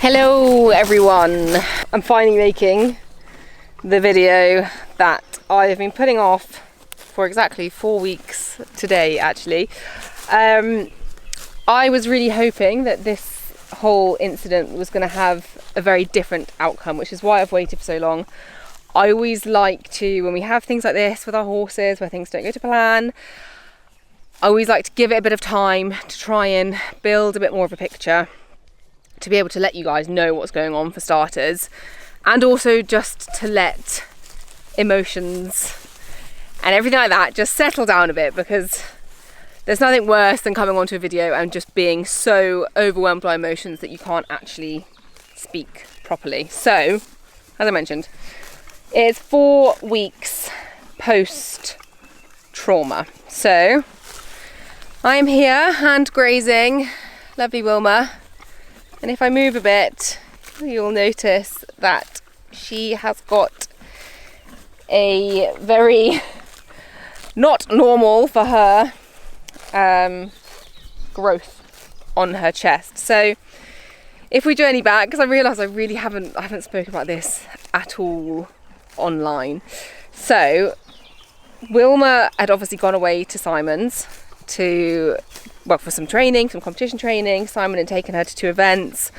Hello everyone, I'm finally making the video that I have been putting off for exactly 4 weeks today actually. I was really hoping that this whole incident was going to have a very different outcome, which is why I've waited for so long. I always like to, when we have things like this with our horses where things don't go to plan, I always like to give it a bit of time to try and build a bit more of a picture, to be able to let you guys know what's going on for starters, and also just to let emotions and everything like that just settle down a bit, because there's nothing worse than coming onto a video and just being so overwhelmed by emotions that you can't actually speak properly. So, as I mentioned, it's 4 weeks post trauma. So I am here hand grazing lovely Wilma. And if I move a bit, you'll notice that she has got a very not normal for her growth on her chest. So if we journey back, because I realise I haven't spoken about this at all online. So Wilma had obviously gone away to Simon's for some training, some competition training. Simon had taken her to 2 events.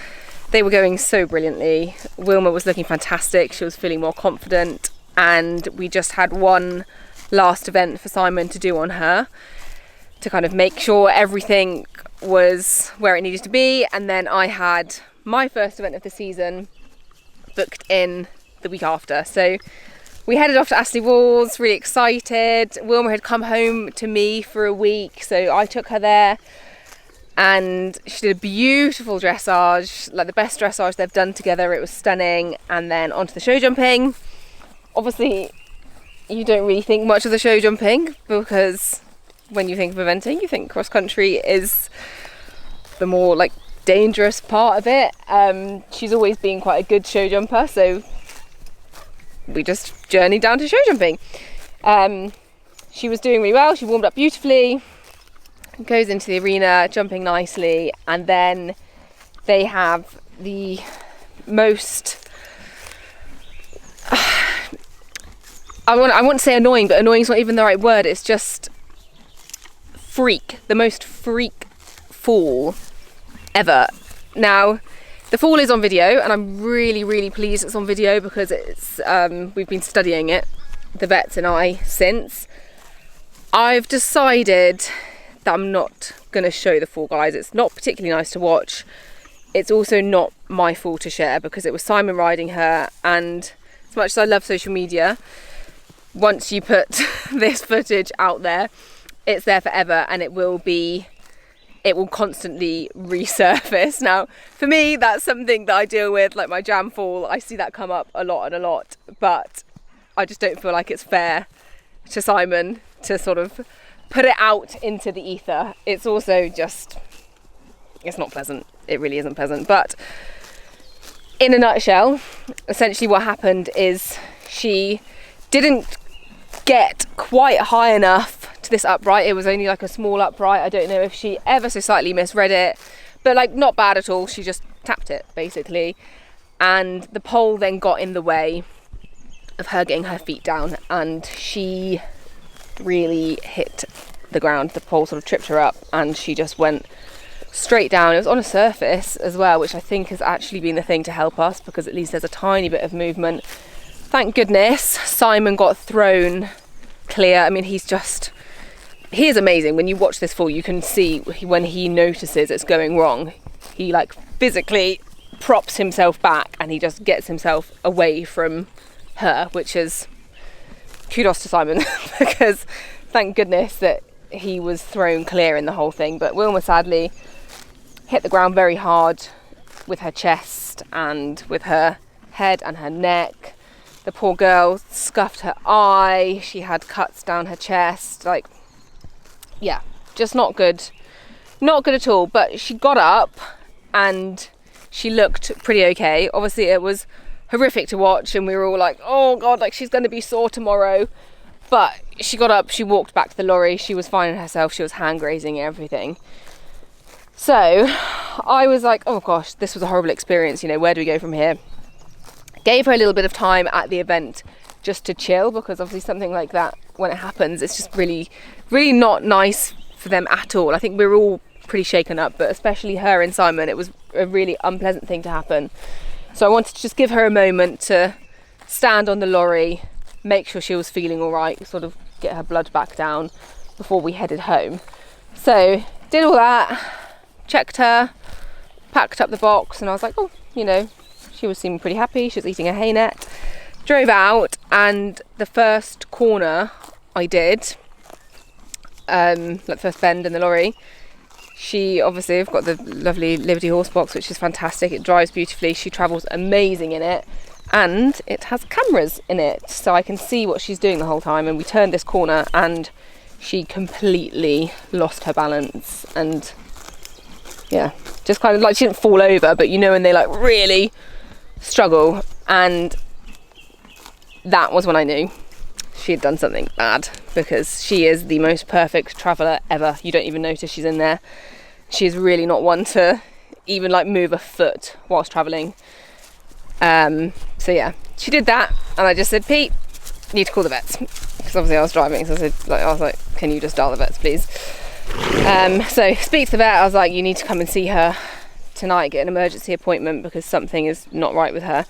They were going so brilliantly. Wilma was looking fantastic. She was feeling more confident, and we just had one last event for Simon to do on her to kind of make sure everything was where it needed to be. And then I had my first event of the season booked in the week after. So we headed off to Astley Walls, really excited. Wilma had come home to me for a week, so I took her there and she did a beautiful dressage, like the best dressage they've done together. It was stunning. And then onto the show jumping. Obviously, you don't really think much of the show jumping, because when you think of eventing, you think cross country is the more like dangerous part of it. She's always been quite a good show jumper, so we just journeyed down to show jumping. She was doing really well. She warmed up beautifully, goes into the arena jumping nicely, and then they have the most I want to say annoying, but annoying is not even the right word. It's just the most freak fall ever. Now, the fall is on video, and I'm really, really pleased it's on video, because it's we've been studying it, the vets and I, since. I've decided that I'm not going to show the fall, guys. It's not particularly nice to watch. It's also not my fall to share, because it was Simon riding her, and as much as I love social media, once you put this footage out there, it's there forever, and it will constantly resurface. Now, for me, that's something that I deal with, like my jam fall. I see that come up a lot, but I just don't feel like it's fair to Simon to sort of put it out into the ether. It's also just, it's not pleasant. It really isn't pleasant. But in a nutshell, essentially what happened is she didn't get quite high enough to this upright. It was only like a small upright. I don't know if she ever so slightly misread it, but like not bad at all. She just tapped it basically, and the pole then got in the way of her getting her feet down, and she really hit the ground. The pole sort of tripped her up, and she just went straight down. It was on a surface as well, which I think has actually been the thing to help us, because at least there's a tiny bit of movement. Thank goodness Simon got thrown clear. I mean, he is amazing. When you watch this fall, you can see when he notices it's going wrong, he like physically props himself back and he just gets himself away from her, which is kudos to Simon because thank goodness that he was thrown clear in the whole thing. But Wilma sadly hit the ground very hard with her chest and with her head and her neck. The poor girl scuffed her eye. She had cuts down her chest. Like, yeah, just not good. Not good at all. But she got up and she looked pretty okay. Obviously, it was horrific to watch and we were all like, oh God, like she's going to be sore tomorrow. But she got up, she walked back to the lorry. She was finding herself. She was hand grazing and everything. So I was like, oh gosh, this was a horrible experience, you know, where do we go from here? Gave her a little bit of time at the event just to chill, because obviously something like that, when it happens, it's just really, really not nice for them at all. I think we were all pretty shaken up, but especially her and Simon, it was a really unpleasant thing to happen. So I wanted to just give her a moment to stand on the lorry, make sure she was feeling all right, sort of get her blood back down before we headed home. So did all that, checked her, packed up the box, and I was like, oh, you know, she was seeming pretty happy. She was eating a hay net. Drove out, and the first corner I did, like first bend in the lorry, she obviously, I've got the lovely Liberty horse box, which is fantastic. It drives beautifully. She travels amazing in it, and it has cameras in it, so I can see what she's doing the whole time. And we turned this corner, and she completely lost her balance, and yeah, just kind of like, she didn't fall over, but you know when they like really struggle, and that was when I knew she had done something bad, because she is the most perfect traveller ever. You don't even notice she's in there. She's really not one to even like move a foot whilst travelling. So yeah, she did that, and I just said, Pete, you need to call the vets, because obviously I was driving, so I was like, can you just dial the vets, please? So speak to the vet. I was like, you need to come and see her tonight, get an emergency appointment, because something is not right with her.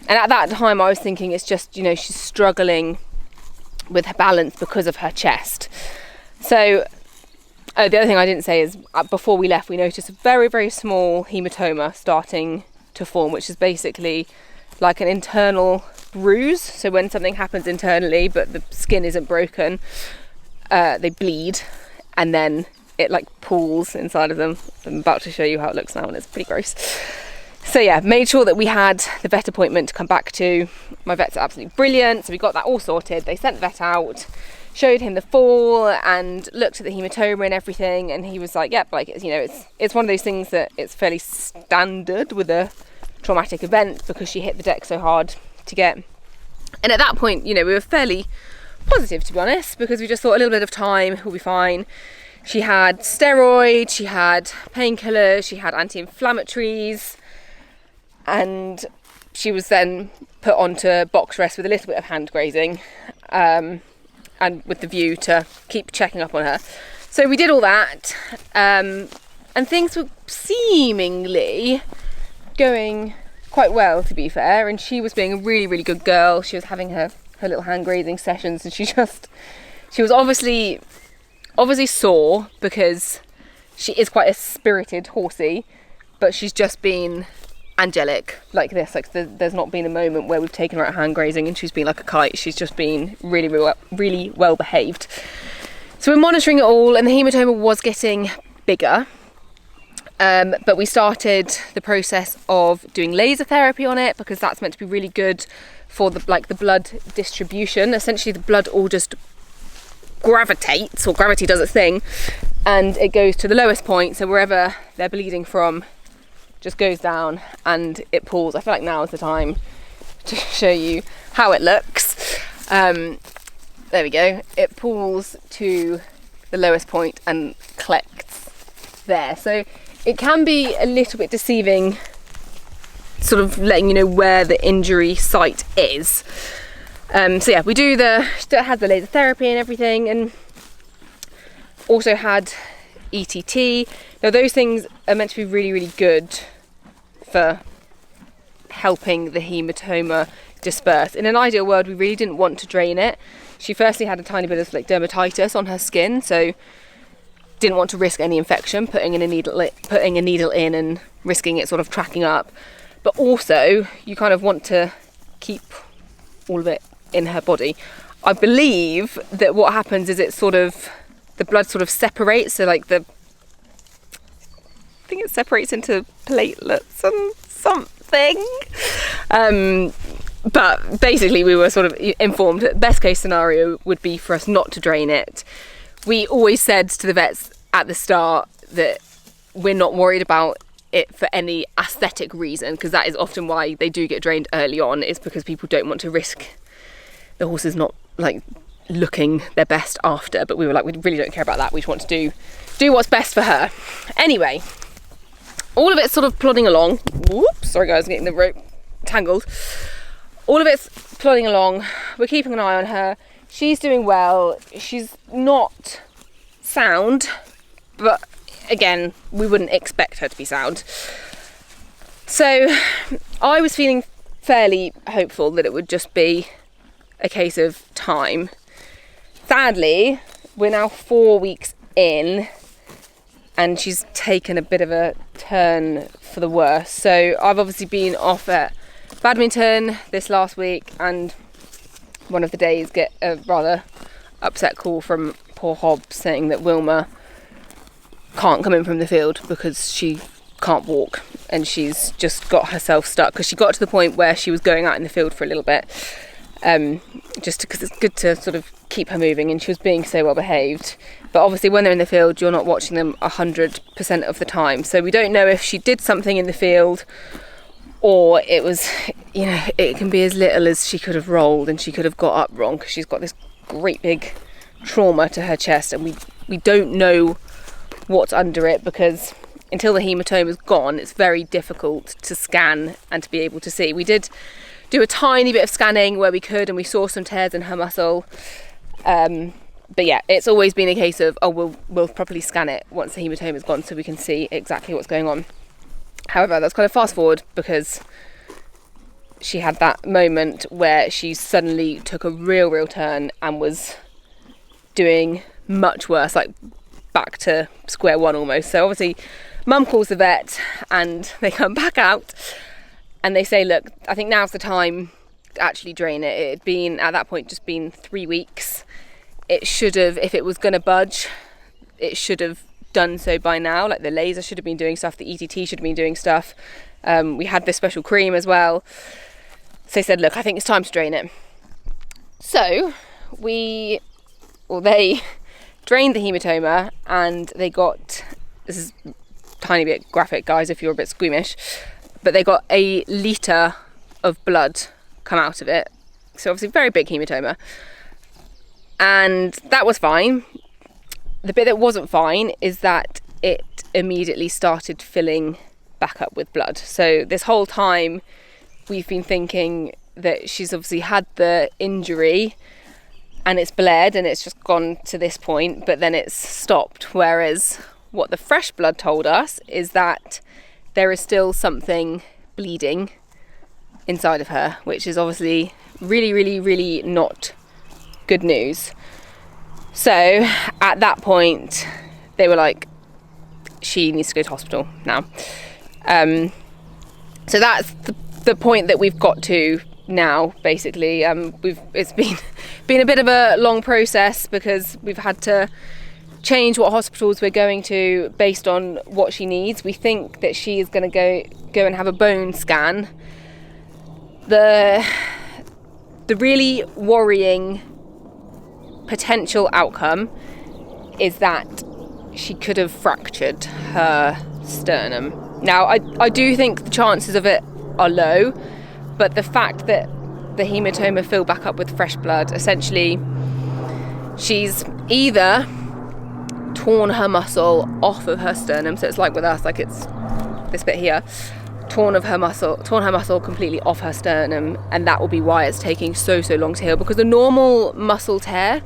And at that time I was thinking, it's just, you know, she's struggling with her balance because of her chest. So the other thing I didn't say is, before we left, we noticed a very, very small hematoma starting to form, which is basically like an internal bruise. So when something happens internally but the skin isn't broken, they bleed, and then it like pools inside of them. I'm about to show you how it looks now, and it's pretty gross. So yeah, made sure that we had the vet appointment to come back to. My vets are absolutely brilliant, so we got that all sorted. They sent the vet out, showed him the fall, and looked at the hematoma and everything, and he was like, yep, like, you know, it's one of those things that it's fairly standard with a traumatic event, because she hit the deck so hard to get. And at that point, you know, we were fairly positive, to be honest, because we just thought a little bit of time, we'll be fine. She had steroids, she had painkillers, she had anti-inflammatories, and she was then put onto box rest with a little bit of hand grazing, and with the view to keep checking up on her. So we did all that, and things were seemingly going quite well, to be fair, and she was being a really, really good girl. She was having her little hand grazing sessions, and she was obviously sore, because she is quite a spirited horsey, but she's just been angelic like this. Like there's not been a moment where we've taken her out hand grazing and she's been like a kite. She's just been really, really, really well behaved. So we're monitoring it all, and the hematoma was getting bigger, but we started the process of doing laser therapy on it, because that's meant to be really good for the blood distribution. Essentially the blood all just gravitates, or gravity does its thing, and it goes to the lowest point, so wherever they're bleeding from just goes down and it pools. I feel like now is the time to show you how it looks. There we go. It pools to the lowest point and collects there. So it can be a little bit deceiving, sort of letting you know where the injury site is. So yeah, we still had the laser therapy and everything, and also had ETT. Now those things are meant to be really, really good for helping the hematoma disperse. In an ideal world, we really didn't want to drain it. She firstly had a tiny bit of like dermatitis on her skin, so didn't want to risk any infection, putting a needle in and risking it sort of tracking up. But also, you kind of want to keep all of it in her body. I believe that what happens is the blood sort of separates, so like I think it separates into platelets and something. But basically we were sort of informed that best case scenario would be for us not to drain it. We always said to the vets at the start that we're not worried about it for any aesthetic reason, because that is often why they do get drained early on, is because people don't want to risk the horses not like looking their best after. But we were like, we really don't care about that. We just want to do what's best for her. Anyway, all of it's sort of plodding along. Whoops, sorry guys, I'm getting the rope tangled. All of it's plodding along. We're keeping an eye on her. She's doing well. She's not sound, but again, we wouldn't expect her to be sound. So I was feeling fairly hopeful that it would just be a case of time. Sadly, we're now 4 weeks in and she's taken a bit of a turn for the worse. So I've obviously been off at badminton this last week, and one of the days get a rather upset call from poor Hobbs saying that Wilma can't come in from the field because she can't walk, and she's just got herself stuck because she got to the point where she was going out in the field for a little bit, just because it's good to sort of keep her moving, and she was being so well behaved. But obviously when they're in the field, you're not watching them 100% of the time, so we don't know if she did something in the field or it was, you know, it can be as little as she could have rolled and she could have got up wrong because she's got this great big trauma to her chest, and we don't know what's under it because until the hematoma is gone, it's very difficult to scan and to be able to see. We did do a tiny bit of scanning where we could, and we saw some tears in her muscle. But yeah, it's always been a case of, oh, we'll properly scan it once the hematoma is gone so we can see exactly what's going on. However, that's kind of fast forward because she had that moment where she suddenly took a real turn and was doing much worse, like back to square one almost. So obviously Mum calls the vet and they come back out and they say, look, I think now's the time to actually drain it. It had been, at that point, just been 3 weeks. It should have, if it was going to budge, it should have done so by now. Like the laser should have been doing stuff, the ETT should have been doing stuff. We had this special cream as well. So they said, look, I think it's time to drain it. So they drained the hematoma, and they got, this is a tiny bit graphic guys if you're a bit squeamish, but they got a litre of blood come out of it. So obviously very big hematoma, and that was fine. The bit that wasn't fine is that it immediately started filling back up with blood. So this whole time we've been thinking that she's obviously had the injury and it's bled and it's just gone to this point, but then it's stopped. Whereas what the fresh blood told us is that there is still something bleeding inside of her, which is obviously really not good news. So at that point they were like, she needs to go to hospital now. So that's the point that we've got to now, basically. It's been a bit of a long process because we've had to change what hospitals we're going to based on what she needs. We think that she is going to go and have a bone scan. The really worrying potential outcome is that she could have fractured her sternum. Now, I do think the chances of it are low, but the fact that the hematoma filled back up with fresh blood, essentially she's either torn her muscle off of her sternum, so it's like with us, like it's this bit here, torn her muscle completely off her sternum, and that will be why it's taking so long to heal. Because a normal muscle tear,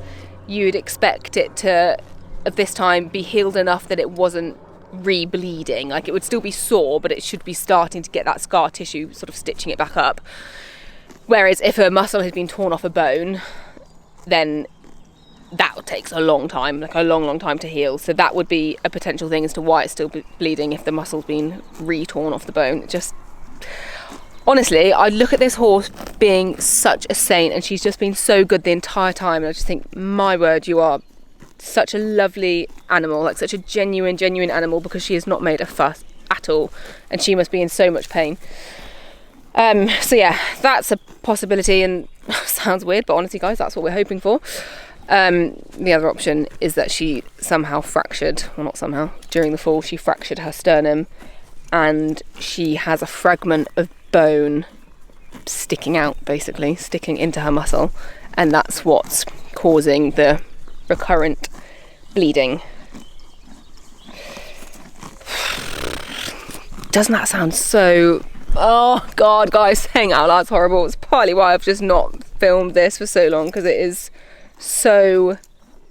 you'd expect it to at this time be healed enough that it wasn't re-bleeding. Like it would still be sore, but it should be starting to get that scar tissue sort of stitching it back up. Whereas if a muscle has been torn off a bone, then that takes a long time, like a long time to heal. So that would be a potential thing as to why it's still bleeding if the muscle's been re-torn off the bone. Just honestly, I look at this horse being such a saint, and she's just been so good the entire time, and I just think, my word, you are such a lovely animal, like such a genuine animal, because she has not made a fuss at all, and she must be in so much pain. So yeah, that's a possibility, and sounds weird, but honestly guys, that's what we're hoping for. The other option is that she somehow fractured, well not somehow, during the fall she fractured her sternum, and she has a fragment of bone sticking out, basically sticking into her muscle, and that's what's causing the recurrent bleeding. Doesn't that sound so... Oh God, guys, saying out loud, it's horrible. It's partly why I've just not filmed this for so long, because it is so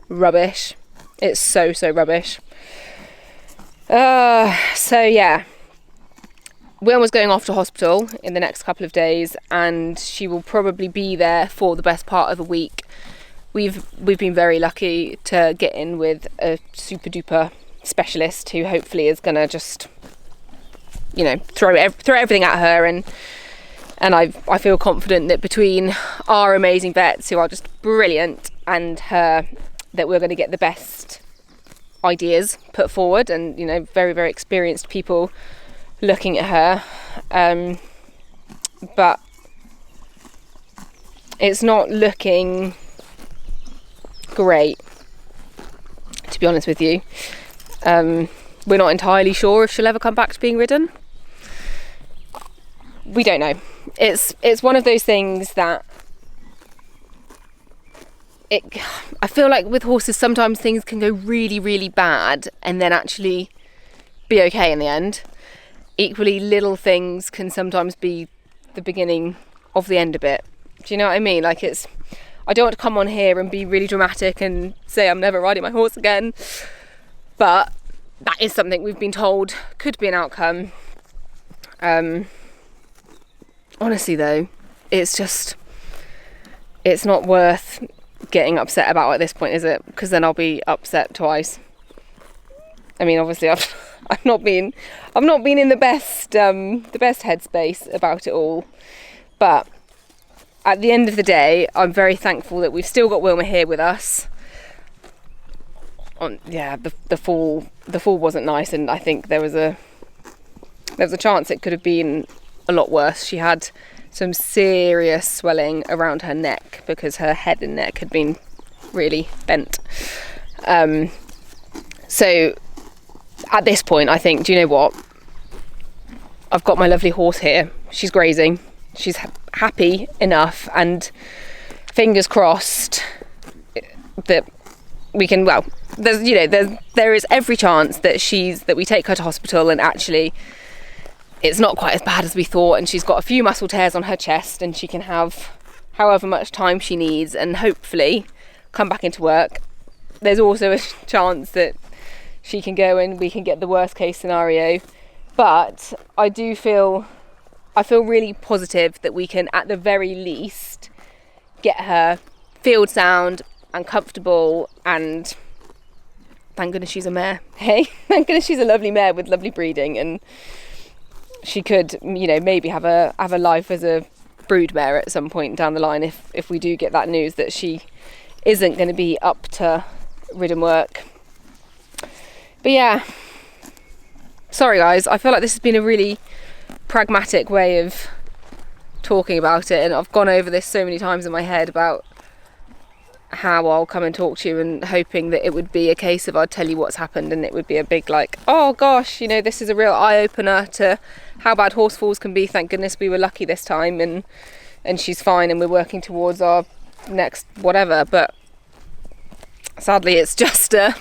rubbish. It's so rubbish. So yeah, Wilma's going off to hospital in the next couple of days, and she will probably be there for the best part of a week. We've been very lucky to get in with a super duper specialist who hopefully is gonna just, you know, throw everything at her, and I feel confident that between our amazing vets, who are just brilliant, and her, that we're going to get the best ideas put forward, and, you know, very experienced people looking at her. But it's not looking great, to be honest with you. We're not entirely sure if she'll ever come back to being ridden. We don't know. It's one of those things that I feel like with horses sometimes things can go really bad and then actually be okay in the end. Equally, little things can sometimes be the beginning of the end a bit. Do you know what I mean? Like, I don't want to come on here and be really dramatic and say I'm never riding my horse again, but that is something we've been told could be an outcome. Honestly though, it's not worth getting upset about at this point, is it? Because then I'll be upset twice. I mean, obviously I've not been in the best headspace about it all, but at the end of the day, I'm very thankful that we've still got Wilma here with us. The fall wasn't nice, and I think there was a chance it could have been a lot worse. She had some serious swelling around her neck because her head and neck had been really bent. So at this point, I think, do you know what? I've got my lovely horse here. She's grazing. She's happy enough, and fingers crossed that we can. Well, there is every chance that we take her to hospital, and actually it's not quite as bad as we thought, and she's got a few muscle tears on her chest, and she can have however much time she needs and hopefully come back into work. There's also a chance that she can go and we can get the worst case scenario, but I feel really positive that we can at the very least get her field sound and comfortable, and thank goodness she's a mare. Hey, thank goodness she's a lovely mare with lovely breeding, and she could, you know, maybe have a life as a brood mare at some point down the line if we do get that news that she isn't going to be up to ridden work. But yeah, sorry guys, I feel like this has been a really pragmatic way of talking about it, and I've gone over this so many times in my head about how I'll come and talk to you, and hoping that it would be a case of I'd tell you what's happened, and it would be a big like, oh gosh, you know, this is a real eye-opener to how bad horse falls can be. Thank goodness we were lucky this time, and she's fine, and we're working towards our next whatever. But sadly it's just a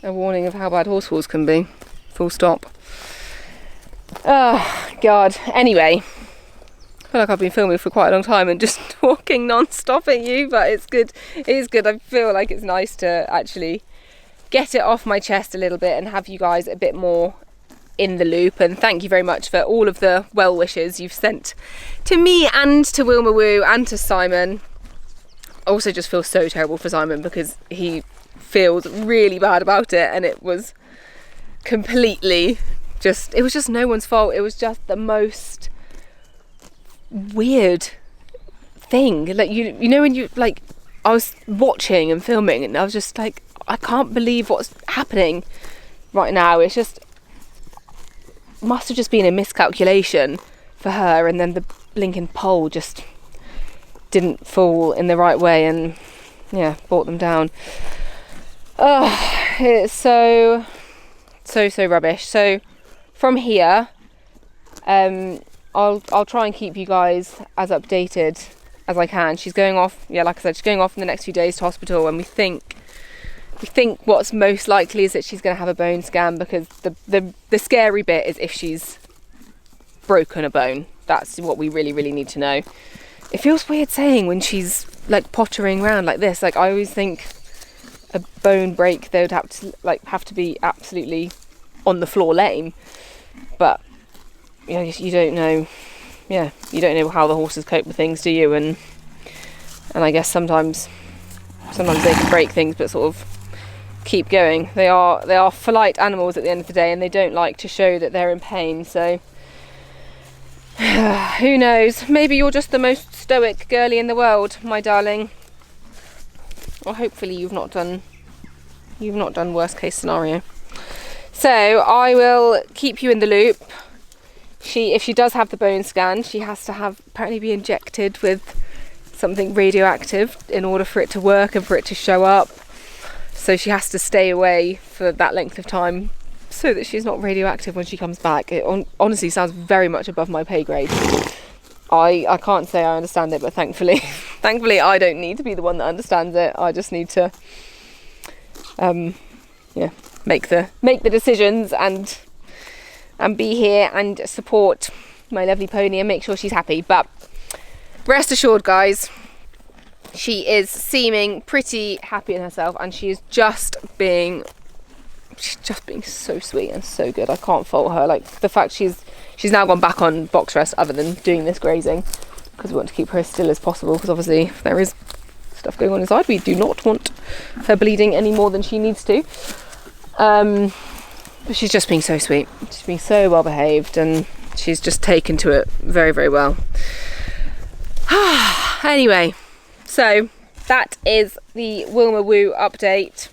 warning of how bad horse falls can be, full stop. Oh god, anyway, I feel like I've been filming for quite a long time and just talking non-stop at you, but it's good. It is good. I feel like it's nice to actually get it off my chest a little bit and have you guys a bit more in the loop. And thank you very much for all of the well wishes you've sent to me and to Wilma Woo and to Simon. I also just feel so terrible for Simon because he feels really bad about it, and it was completely it was just no one's fault. It was just the most weird thing. Like, you know when you, like, I was watching and filming and I was just like, I can't believe what's happening right now. It's just must have just been a miscalculation for her, and then the blinking pole just didn't fall in the right way and yeah, brought them down. Oh, it's so rubbish. So from here, I'll try and keep you guys as updated as I can. She's going off, yeah, like I said, she's going off in the next few days to hospital, and we think We think what's most likely is that she's going to have a bone scan, because the scary bit is if she's broken a bone. That's what we really need to know. It feels weird saying when she's like pottering around like this. Like, I always think a bone break, they would have to be absolutely on the floor lame, but you know, you don't know. Yeah, you don't know how the horses cope with things, do you? And I guess sometimes they can break things but sort of keep going. They are polite animals at the end of the day, and they don't like to show that they're in pain. So who knows? Maybe you're just the most stoic girlie in the world, my darling. Or hopefully you've not done worst case scenario. So I will keep you in the loop. If she does have the bone scan, she has to apparently be injected with something radioactive in order for it to work and for it to show up. So she has to stay away for that length of time so that she's not radioactive when she comes back. It honestly sounds very much above my pay grade. I can't say I understand it, but thankfully I don't need to be the one that understands it. I just need to make the decisions and be here and support my lovely pony and make sure she's happy. But rest assured, guys, she is seeming pretty happy in herself, and she is just being so sweet and so good. I can't fault her. Like, the fact she's now gone back on box rest other than doing this grazing, because we want to keep her as still as possible, because obviously if there is stuff going on inside, we do not want her bleeding any more than she needs to. But she's just being so sweet. She's being so well behaved, and she's just taken to it very well. Anyway, so that is the Wilma Woo update.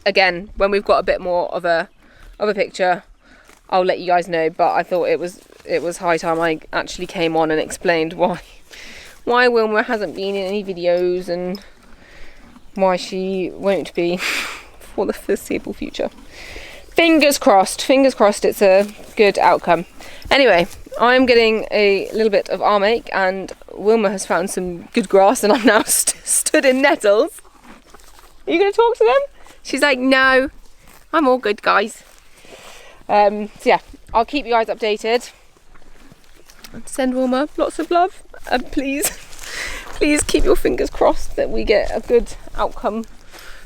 Again, when we've got a bit more of a picture, I'll let you guys know. But I thought it was high time I actually came on and explained why Wilma hasn't been in any videos and why she won't be for the foreseeable future. Fingers crossed it's a good outcome. Anyway, I'm getting a little bit of arm ache, and Wilma has found some good grass, and I'm now stood in nettles. Are you going to talk to them? She's like, no, I'm all good, guys. So yeah, I'll keep you guys updated. And send Wilma lots of love, and please keep your fingers crossed that we get a good outcome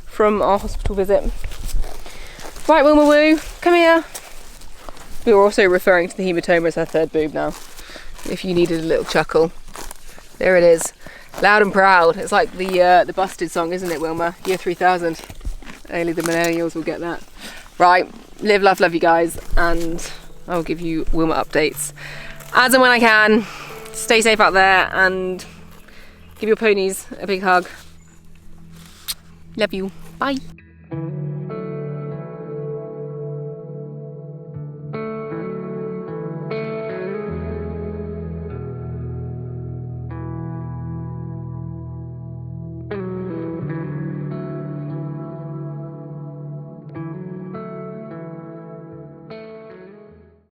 from our hospital visit. Right, Wilma Woo, come here. We were also referring to the hematoma as her third boob now, if you needed a little chuckle. There it is, loud and proud. It's like the Busted song, isn't it, Wilma? Year 3000. Only the millennials will get that. Right, live, love you guys, and I'll give you Wilma updates as and when I can. Stay safe out there, and give your ponies a big hug. Love you. Bye.